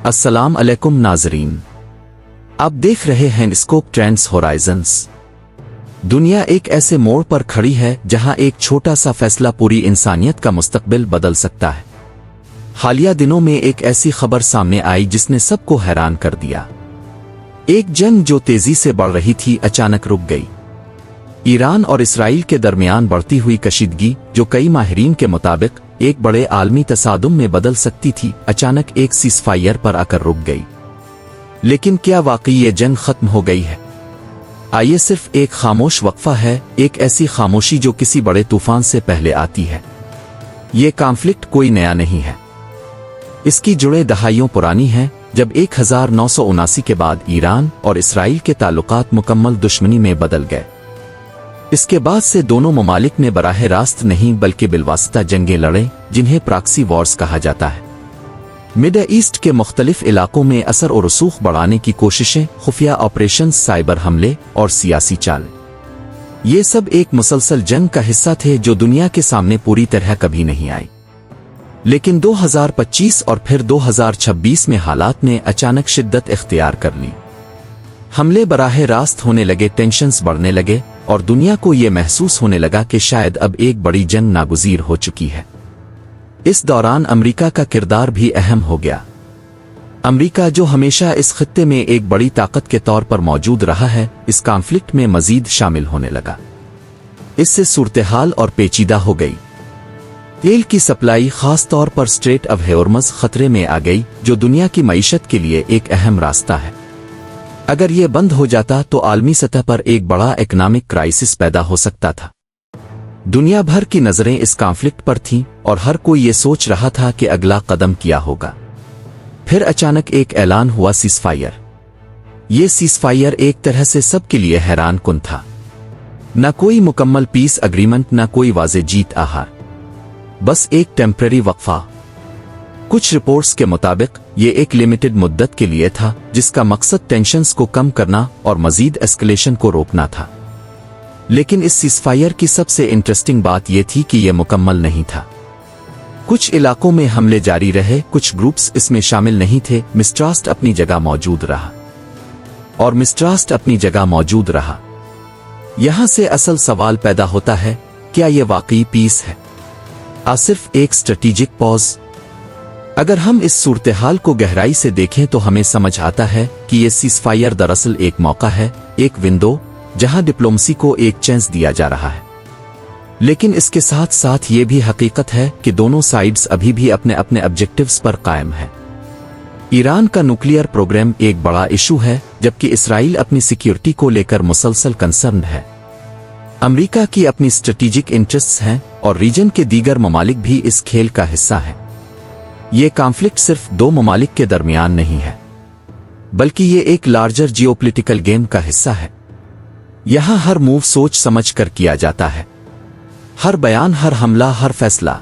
अस्सलाम अलैकुम नाज़रीन, आप देख रहे हैं स्कोप ट्रेंड्स होराइजन्स। दुनिया एक ऐसे मोड़ पर खड़ी है जहां एक छोटा सा फैसला पूरी इंसानियत का मुस्तकबिल बदल सकता है। हालिया दिनों में एक ऐसी खबर सामने आई जिसने सबको हैरान कर दिया। एक जंग जो तेजी से बढ़ रही थी अचानक रुक गई। ईरान और इसराइल के दरमियान बढ़ती हुई कशीदगी, जो कई माहिरीन के मुताबिक एक बड़े आलमी तसादुम में बदल सकती थी, अचानक एक सीज़फायर पर आकर रुक गई। लेकिन क्या वाकई ये जंग खत्म हो गई है? आइए सिर्फ एक खामोश वक्फा है, एक ऐसी खामोशी जो किसी बड़े तूफान से पहले आती है। ये कॉन्फ्लिक्ट कोई नया नहीं है, इसकी जुड़े दहाइयों पुरानी है। जब 1979 के बाद ईरान और इसराइल के ताल्लुकात मुकम्मल दुश्मनी में बदल गए, इसके बाद से दोनों ममालिक ने बराह रास्त नहीं बल्कि बिलवास्ता जंगें लड़े, जिन्हें प्रॉक्सी वॉर्स कहा जाता है। मिडल ईस्ट के मुख्तलिफ इलाकों में असर और रसूख बढ़ाने की कोशिशें, खुफिया ऑपरेशंस, साइबर हमले और सियासी चाल, ये सब एक मुसलसल जंग का हिस्सा थे जो दुनिया के सामने पूरी तरह कभी नहीं आई। लेकिन 2025 और फिर 2026 में हालात ने अचानक शिद्दत इख्तियार कर ली। हमले बराह रास्त होने लगे, टेंशन्स बढ़ने लगे और दुनिया को ये महसूस होने लगा कि शायद अब एक बड़ी जंग नागुज़ीर हो चुकी है। इस दौरान अमेरिका का किरदार भी अहम हो गया। अमेरिका, जो हमेशा इस खित्ते में एक बड़ी ताकत के तौर पर मौजूद रहा है, इस कॉन्फ्लिक्ट में मजीद शामिल होने लगा। इससे सूरत-ए-हाल और पेचीदा हो गई। तेल की सप्लाई, खास तौर पर स्ट्रेट ऑफ हॉर्मुज़, खतरे में आ गई, जो दुनिया की मईशत के लिए एक अहम रास्ता है। अगर ये बंद हो जाता तो आलमी सतह पर एक बड़ा इकोनॉमिक क्राइसिस पैदा हो सकता था। दुनिया भर की नजरें इस कॉन्फ्लिक्ट पर थीं और हर कोई ये सोच रहा था कि अगला कदम क्या होगा। फिर अचानक एक ऐलान हुआ, सीज़फायर। ये सीज़फायर एक तरह से सबके लिए हैरान कुन था। न कोई मुकम्मल पीस अग्रीमेंट, न कोई वाज़े जीत आहार, बस एक टेम्परेरी वक्फा। कुछ रिपोर्ट्स के मुताबिक ये एक लिमिटेड मुद्दत के लिए था, जिसका मकसद टेंशन्स को कम करना और मजीद एस्केलेशन को रोकना था। लेकिन इस सीज़फायर की सबसे इंटरेस्टिंग बात यह थी कि यह मुकम्मल नहीं था। कुछ इलाकों में हमले जारी रहे, कुछ ग्रुप्स इसमें शामिल नहीं थे। मिसट्रस्ट अपनी जगह मौजूद रहा और मिसट्रस्ट अपनी जगह मौजूद रहा। यहां से असल सवाल पैदा होता है, क्या यह वाकई पीस है या सिर्फ एक स्ट्रेटेजिक पॉज? अगर हम इस सूरत-ए-हाल को गहराई से देखें तो हमें समझ आता है कि यह सीज़फायर दरअसल एक मौका है, एक विंडो, जहां डिप्लोमेसी को एक चांस दिया जा रहा है। लेकिन इसके साथ साथ ये भी हकीकत है कि दोनों साइड्स अभी भी अपने अपने ऑब्जेक्टिव्स पर कायम है। ईरान का न्यूक्लियर प्रोग्राम एक बड़ा इशू है, जबकि इसराइल अपनी सिक्योरिटी को लेकर मुसलसल कंसर्न है। अमेरिका की अपनी स्ट्रेटेजिक इंटरेस्ट्स हैं और रीजन के दीगर ममालिक भी इस खेल का हिस्सा है। ये कॉन्फ्लिक्ट सिर्फ दो ममालिक के दरमियान नहीं है, बल्कि ये एक लार्जर जियोपॉलिटिकल गेम का हिस्सा है। यहां हर मूव सोच समझ कर किया जाता है। हर बयान, हर हमला, हर फैसला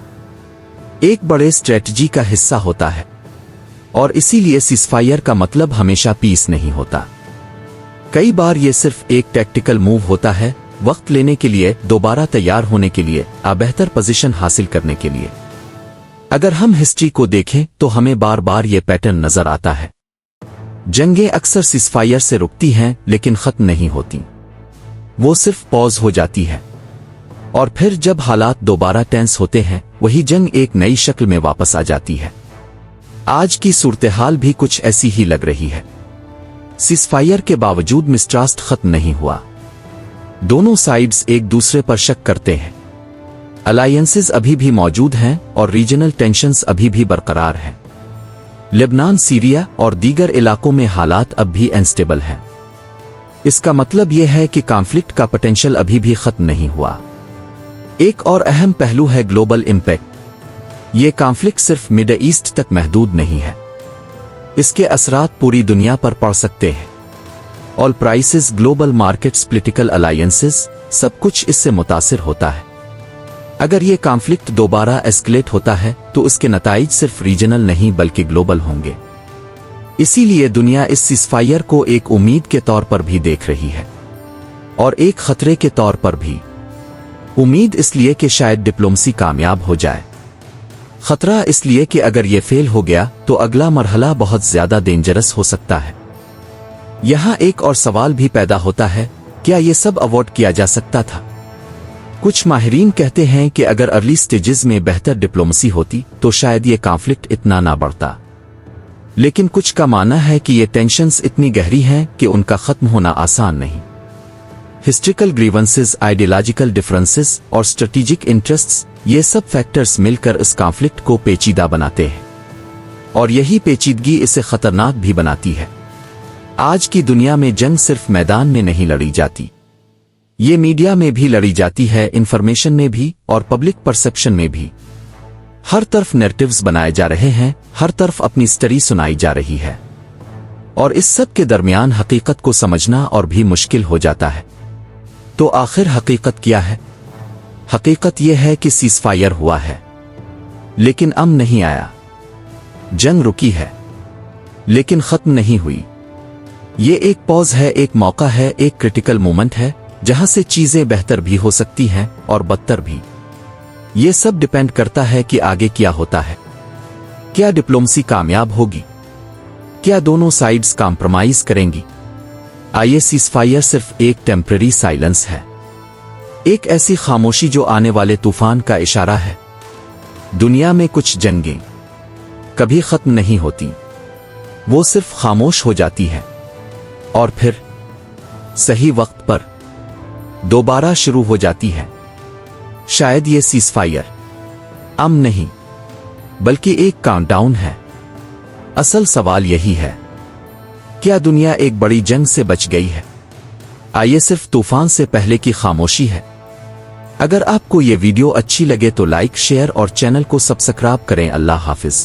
एक बड़े स्ट्रेटजी का हिस्सा होता है। और इसीलिए सीज़फायर का मतलब हमेशा पीस नहीं होता। कई बार ये सिर्फ एक टैक्टिकल मूव होता है, वक्त लेने के लिए, दोबारा तैयार होने के लिए, बेहतर पोजीशन हासिल करने के लिए। अगर हम हिस्ट्री को देखें तो हमें बार बार ये पैटर्न नजर आता है। जंगें अक्सर सीज़फायर से रुकती हैं लेकिन खत्म नहीं होती, वो सिर्फ पॉज हो जाती है। और फिर जब हालात दोबारा टेंस होते हैं, वही जंग एक नई शक्ल में वापस आ जाती है। आज की सूरत-ए-हाल भी कुछ ऐसी ही लग रही है। सीज़फायर के बावजूद मिसट्रस्ट खत्म नहीं हुआ। दोनों साइड्स एक दूसरे पर शक करते हैं। अलायंसेस अभी भी मौजूद हैं और रीजनल टेंशन्स अभी भी बरकरार हैं। लेबनान, सीरिया और दीगर इलाकों में हालात अब भी अनस्टेबल हैं। इसका मतलब यह है कि कॉन्फ्लिक्ट का पोटेंशियल अभी भी खत्म नहीं हुआ। एक और अहम पहलू है ग्लोबल इंपैक्ट। ये कॉन्फ्लिक्ट सिर्फ मिडल ईस्ट तक महदूद नहीं है, इसके असरात पूरी दुनिया पर पड़ सकते हैं। Oil prices, global markets, political alliances, सब कुछ इससे मुतासिर होता है। अगर ये कॉन्फ्लिक्ट दोबारा एस्केलेट होता है तो इसके नताइज सिर्फ रीजनल नहीं बल्कि ग्लोबल होंगे। इसीलिए दुनिया इस सीज़फायर को एक उम्मीद के तौर पर भी देख रही है और एक खतरे के तौर पर भी। उम्मीद इसलिए कि शायद डिप्लोमेसी कामयाब हो जाए, खतरा इसलिए कि अगर ये फेल हो गया तो अगला मरहला बहुत ज्यादा डेंजरस हो सकता है। यहाँ एक और सवाल भी पैदा होता है, क्या ये सब अवॉइड किया जा सकता था? कुछ माहिरीन कहते हैं कि अगर अर्ली स्टेजेस में बेहतर डिप्लोमेसी होती तो शायद ये कॉन्फ्लिक्ट इतना ना बढ़ता, लेकिन कुछ का मानना है कि ये टेंशन्स इतनी गहरी हैं कि उनका खत्म होना आसान नहीं। हिस्ट्रिकल ग्रीवेंसेस, आइडियोलॉजिकल डिफरेंसेस और स्ट्रेटेजिक इंटरेस्ट्स, ये सब फैक्टर्स मिलकर इस कॉन्फ्लिक्ट को पेचीदा बनाते हैं, और यही पेचीदगी इसे खतरनाक भी बनाती है। आज की दुनिया में जंग सिर्फ मैदान में नहीं लड़ी जाती, ये मीडिया में भी लड़ी जाती है, इंफॉर्मेशन में भी और पब्लिक परसेप्शन में भी। हर तरफ नैरेटिव्स बनाए जा रहे हैं, हर तरफ अपनी स्टोरी सुनाई जा रही है, और इस सब के दरमियान हकीकत को समझना और भी मुश्किल हो जाता है। तो आखिर हकीकत क्या है? हकीकत यह है कि सीज़फायर हुआ है, लेकिन अमन नहीं आया। जंग रुकी है, लेकिन खत्म नहीं हुई। ये एक पॉज है, एक मौका है, एक क्रिटिकल मोमेंट है, जहां से चीजें बेहतर भी हो सकती हैं और बदतर भी। ये सब डिपेंड करता है कि आगे क्या होता है। क्या डिप्लोमेसी कामयाब होगी? क्या दोनों साइड्स कॉम्प्रोमाइज करेंगी? आइए, सीज़फायर सिर्फ एक टेम्परेरी साइलेंस है, एक ऐसी खामोशी जो आने वाले तूफान का इशारा है। दुनिया में कुछ जंगें कभी खत्म नहीं होती, वो सिर्फ खामोश हो जाती है और फिर सही वक्त पर दोबारा शुरू हो जाती है। शायद ये सीज़फायर अमन नहीं बल्कि एक काउंटडाउन है। असल सवाल यही है, क्या दुनिया एक बड़ी जंग से बच गई है? आइए, सिर्फ तूफान से पहले की खामोशी है। अगर आपको ये वीडियो अच्छी लगे तो लाइक, शेयर और चैनल को सब्सक्राइब करें। अल्लाह हाफिज।